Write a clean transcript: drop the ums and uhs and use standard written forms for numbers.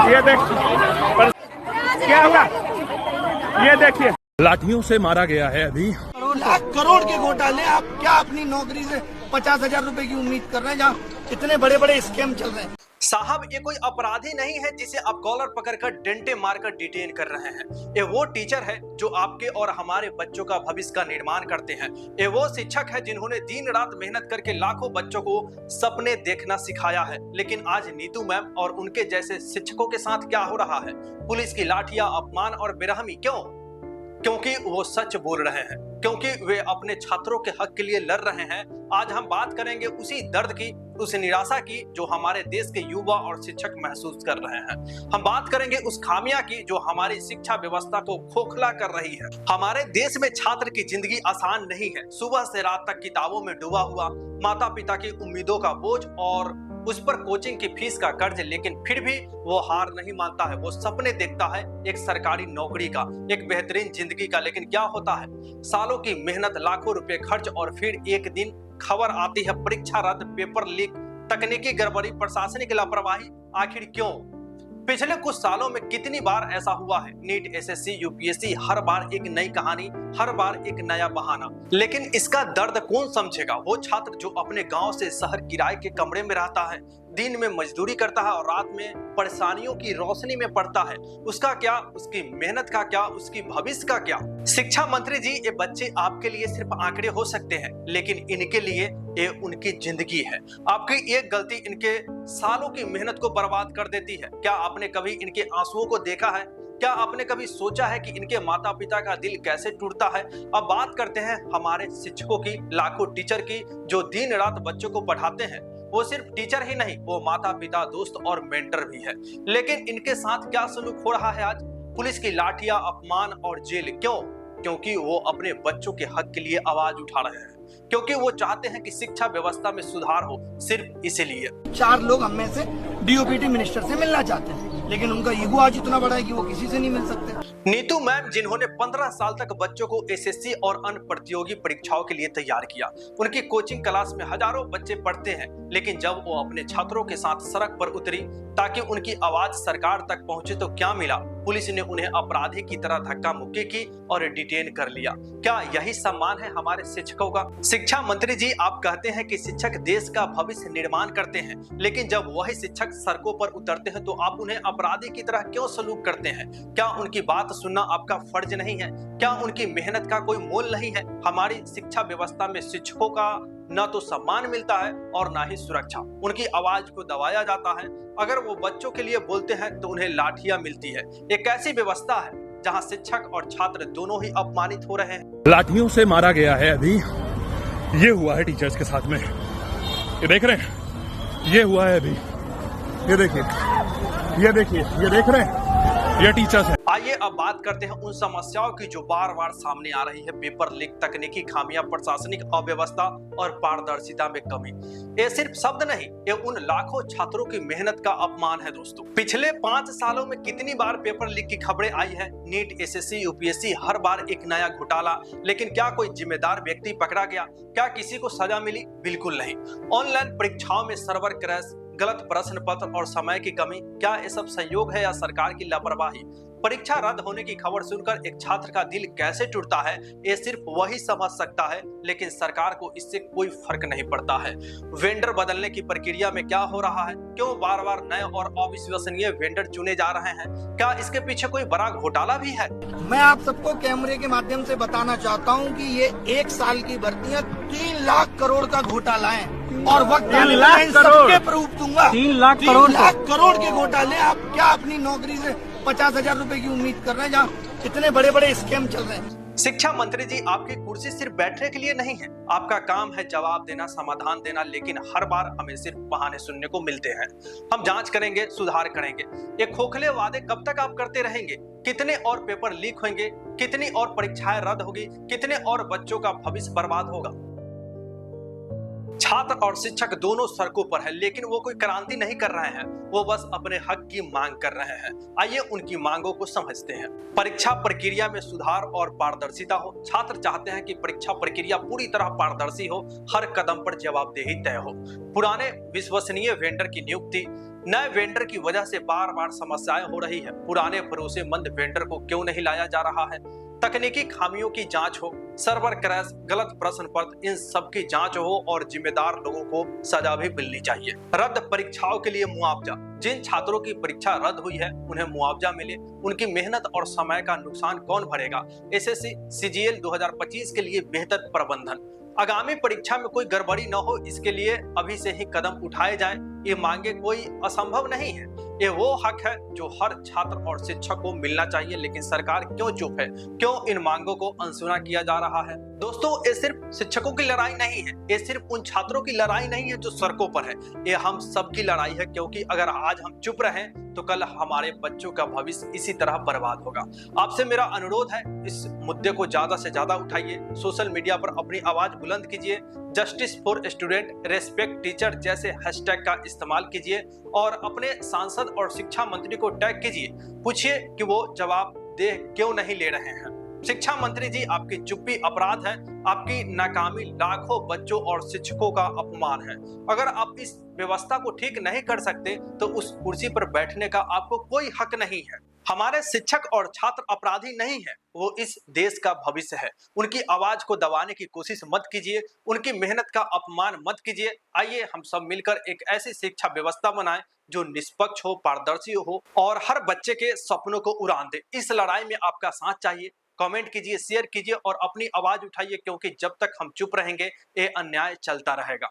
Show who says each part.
Speaker 1: ये देख क्या हुआ, ये देखिए
Speaker 2: लाठियों से मारा गया है अभी।
Speaker 3: लाख करोड़ के घोटाले, आप क्या अपनी नौकरी से 50,000 रुपए की उम्मीद कर रहे हैं, जहाँ इतने बड़े बड़े स्कैम चल रहे हैं।
Speaker 4: साहब, ये कोई अपराधी नहीं है जिसे आप कॉलर पकड़कर डंडे मारकर डिटेन कर रहे हैं। ये वो टीचर है जो आपके और हमारे बच्चों का भविष्य का निर्माण करते हैं। ये वो शिक्षक है जिन्होंने दिन रात मेहनत करके लाखों बच्चों को सपने देखना सिखाया है। लेकिन आज नीतू मैम और उनके जैसे शिक्षकों के साथ क्या हो रहा है? पुलिस की लाठियां, अपमान और बेरहमी। क्यों? क्योंकि वो सच बोल रहे हैं, क्योंकि वे अपने छात्रों के हक के लिए लड़ रहे हैं। आज हम बात करेंगे उसी दर्द की, उस निराशा की जो हमारे देश के युवा और शिक्षक महसूस कर रहे हैं। हम बात करेंगे उस खामियां की जो हमारी शिक्षा व्यवस्था को खोखला कर रही है। हमारे देश में छात्र की जिंदगी आसान नहीं है। सुबह से रात तक किताबों में डूबा हुआ, माता पिता की उम्मीदों का बोझ और उस पर कोचिंग की फीस का कर्ज, लेकिन फिर भी वो हार नहीं मानता है। वो सपने देखता है एक सरकारी नौकरी का, एक बेहतरीन जिंदगी का। लेकिन क्या होता है? सालों की मेहनत, लाखों रुपए खर्च और फिर एक दिन खबर आती है परीक्षा रद्द, पेपर लीक, तकनीकी गड़बड़ी, प्रशासनिक लापरवाही। आखिर क्यों? पिछले कुछ सालों में कितनी बार ऐसा हुआ है? नीट, एसएससी, यूपीएससी, हर बार एक नई कहानी, हर बार एक नया बहाना। लेकिन इसका दर्द कौन समझेगा? वो छात्र जो अपने गांव से शहर किराए के कमरे में रहता है, दिन में मजदूरी करता है और रात में परेशानियों की रोशनी में पढ़ता है। उसका क्या? उसकी मेहनत का क्या? उसकी भविष्य का क्या? शिक्षा मंत्री जी, ये बच्चे आपके लिए सिर्फ आंकड़े हो सकते हैं, लेकिन इनके लिए ये उनकी जिंदगी है। आपकी एक गलती इनके सालों की मेहनत को बर्बाद कर देती है। क्या आपने कभी इनके आंसुओं को देखा है? क्या आपने कभी सोचा है कि इनके माता पिता का दिल कैसे टूटता है? अब बात करते हैं हमारे शिक्षकों की, लाखों टीचर की जो दिन रात बच्चों को पढ़ाते हैं। वो सिर्फ टीचर ही नहीं, वो माता पिता, दोस्त और मेंटर भी है। लेकिन इनके साथ क्या सलूक हो रहा है आज? पुलिस की लाठियां, अपमान और जेल। क्यों? क्योंकि वो अपने बच्चों के हक के लिए आवाज उठा रहे हैं, क्योंकि वो चाहते हैं कि शिक्षा व्यवस्था में सुधार हो। सिर्फ इसीलिए
Speaker 3: 4 लोग हम में से डीओपीटी मिनिस्टर से मिलना चाहते हैं, लेकिन उनका ईगो आज इतना बड़ा है कि वो किसी से नहीं मिल सकते।
Speaker 4: नीतू मैम, जिन्होंने 15 साल तक बच्चों को एसएससी और अन्य प्रतियोगी परीक्षाओं के लिए तैयार किया, उनकी कोचिंग क्लास में हजारों बच्चे पढ़ते हैं। लेकिन जब वो अपने छात्रों के साथ सड़क पर उतरी ताकि उनकी आवाज सरकार तक पहुंचे तो क्या मिला? पुलिस ने उन्हें अपराधी की तरह धक्का मुक्की की और डिटेन कर लिया। क्या यही सम्मान है हमारे शिक्षकों का? शिक्षा मंत्री जी, आप कहते हैं कि शिक्षक देश का भविष्य निर्माण करते हैं, लेकिन जब वही शिक्षक सड़कों पर उतरते हैं तो आप उन्हें अपराधी की तरह क्यों सलूक करते हैं? क्या उनकी बात सुनना आपका फर्ज नहीं है? क्या उनकी मेहनत का कोई मोल नहीं है? हमारी शिक्षा व्यवस्था में शिक्षकों का न तो सम्मान मिलता है और न ही सुरक्षा। उनकी आवाज को दबाया जाता है। अगर वो बच्चों के लिए बोलते हैं तो उन्हें लाठियां मिलती है। एक ऐसी व्यवस्था है जहां शिक्षक और छात्र दोनों ही अपमानित हो रहे हैं।
Speaker 2: लाठियों से मारा गया है अभी। ये हुआ है टीचर्स के साथ में, ये देख रहे हैं? ये हुआ है अभी, ये देखिए, ये देखिए, ये देख रहे हैं? ये टीचर्स है।
Speaker 4: आइए अब बात करते हैं उन समस्याओं की जो बार बार सामने आ रही है। पेपर लीक, तकनीकी खामियां, प्रशासनिक अव्यवस्था और पारदर्शिता में कमी। ये सिर्फ शब्द नहीं, ये उन लाखों छात्रों की मेहनत का अपमान है दोस्तों। पिछले 5 सालों में कितनी बार पेपर लीक की खबरें आई है? नीट, एसएससी, यूपीएससी, हर बार एक नया घोटाला। लेकिन क्या कोई जिम्मेदार व्यक्ति पकड़ा गया? क्या किसी को सजा मिली? बिल्कुल नहीं। ऑनलाइन परीक्षाओं में सर्वर क्रैश, गलत प्रश्न पत्र और समय की कमी, क्या ये सब संयोग है या सरकार की लापरवाही? परीक्षा रद्द होने की खबर सुनकर एक छात्र का दिल कैसे टूटता है, ये सिर्फ वही समझ सकता है। लेकिन सरकार को इससे कोई फर्क नहीं पड़ता है। वेंडर बदलने की प्रक्रिया में क्या हो रहा है? क्यों बार बार नए और अविश्वसनीय वेंडर चुने जा रहे हैं? क्या इसके पीछे कोई बड़ा घोटाला भी है?
Speaker 3: मैं आप सबको कैमरे के माध्यम से बताना चाहता हूँ कि ये 1 साल की भर्तियां 3 लाख करोड़ का घोटाला है और वक्त आने पर इन सबके प्रूफ दूंगा।
Speaker 1: 3 लाख
Speaker 3: 3 लाख करोड़ के घोटाले। आप क्या अपनी नौकरी से 50,000 रुपए की उम्मीद कर रहे हैं, जहाँ इतने बड़े बड़े स्कैम चल रहे हैं?
Speaker 4: शिक्षा मंत्री जी, आपकी कुर्सी सिर्फ बैठने के लिए नहीं है। आपका काम है जवाब देना, समाधान देना। लेकिन हर बार हमें सिर्फ बहाने सुनने को मिलते हैं। हम जांच करेंगे, सुधार करेंगे। ये खोखले वादे कब तक आप करते रहेंगे? कितने और पेपर लीक होंगे? कितनी और परीक्षाएं रद्द होगी? कितने और बच्चों का भविष्य बर्बाद होगा? छात्र और शिक्षक दोनों सड़कों पर हैं, लेकिन वो कोई क्रांति नहीं कर रहे हैं। वो बस अपने हक की मांग कर रहे हैं। आइए उनकी मांगों को समझते हैं। परीक्षा प्रक्रिया में सुधार और पारदर्शिता हो। छात्र चाहते हैं कि परीक्षा प्रक्रिया पूरी तरह पारदर्शी हो, हर कदम पर जवाबदेही तय हो। पुराने विश्वसनीय वेंडर की नियुक्ति, नए वेंडर की वजह से बार बार समस्याएं हो रही है। पुराने भरोसेमंद वेंडर को क्यों नहीं लाया जा रहा है? तकनीकी खामियों की जांच हो, सर्वर क्रैश, गलत प्रश्न पत्र, इन सब की जांच हो और जिम्मेदार लोगों को सजा भी मिलनी चाहिए। रद्द परीक्षाओं के लिए मुआवजा। जिन छात्रों की परीक्षा रद्द हुई है उन्हें मुआवजा मिले। उनकी मेहनत और समय का नुकसान कौन भरेगा? एसएससी सीजीएल 2025 के लिए बेहतर प्रबंधन। आगामी परीक्षा में कोई गड़बड़ी न हो, इसके लिए अभी से ही कदम उठाए जाए। ये मांगे कोई असंभव नहीं है, ये वो हक है जो हर छात्र और शिक्षक को मिलना चाहिए। लेकिन सरकार क्यों चुप है? क्यों इन मांगों को अनसुना किया जा रहा है? दोस्तों, ये सिर्फ शिक्षकों की लड़ाई नहीं है, ये सिर्फ उन छात्रों की लड़ाई नहीं है जो सड़कों पर है, ये हम सबकी लड़ाई है। क्योंकि अगर आज हम चुप रहें तो कल हमारे बच्चों का भविष्य इसी तरह बर्बाद होगा। आपसे मेरा अनुरोध है, इस मुद्दे को ज्यादा से ज्यादा उठाइए, सोशल मीडिया पर अपनी आवाज बुलंद कीजिए। Justice for student, respect teacher जैसे हैशटैग का इस्तेमाल कीजिए और अपने सांसद और शिक्षा मंत्री को टैग कीजिए। पूछिए कि वो जवाब दे क्यों नहीं ले रहे हैं। शिक्षा मंत्री जी, आपकी चुप्पी अपराध है, आपकी नाकामी लाखों बच्चों और शिक्षकों का अपमान है। अगर आप इस व्यवस्था को ठीक नहीं कर सकते तो उस कुर्सी पर बैठने का आपको कोई हक नहीं है। हमारे शिक्षक और छात्र अपराधी नहीं है, वो इस देश का भविष्य है। उनकी आवाज को दबाने की कोशिश मत कीजिए, उनकी मेहनत का अपमान मत कीजिए। आइए हम सब मिलकर एक ऐसी शिक्षा व्यवस्था बनाएं जो निष्पक्ष हो, पारदर्शी हो और हर बच्चे के सपनों को उड़ान दे। इस लड़ाई में आपका साथ चाहिए। कमेंट कीजिए, शेयर कीजिए और अपनी आवाज उठाइए, क्योंकि जब तक हम चुप रहेंगे ये अन्याय चलता रहेगा।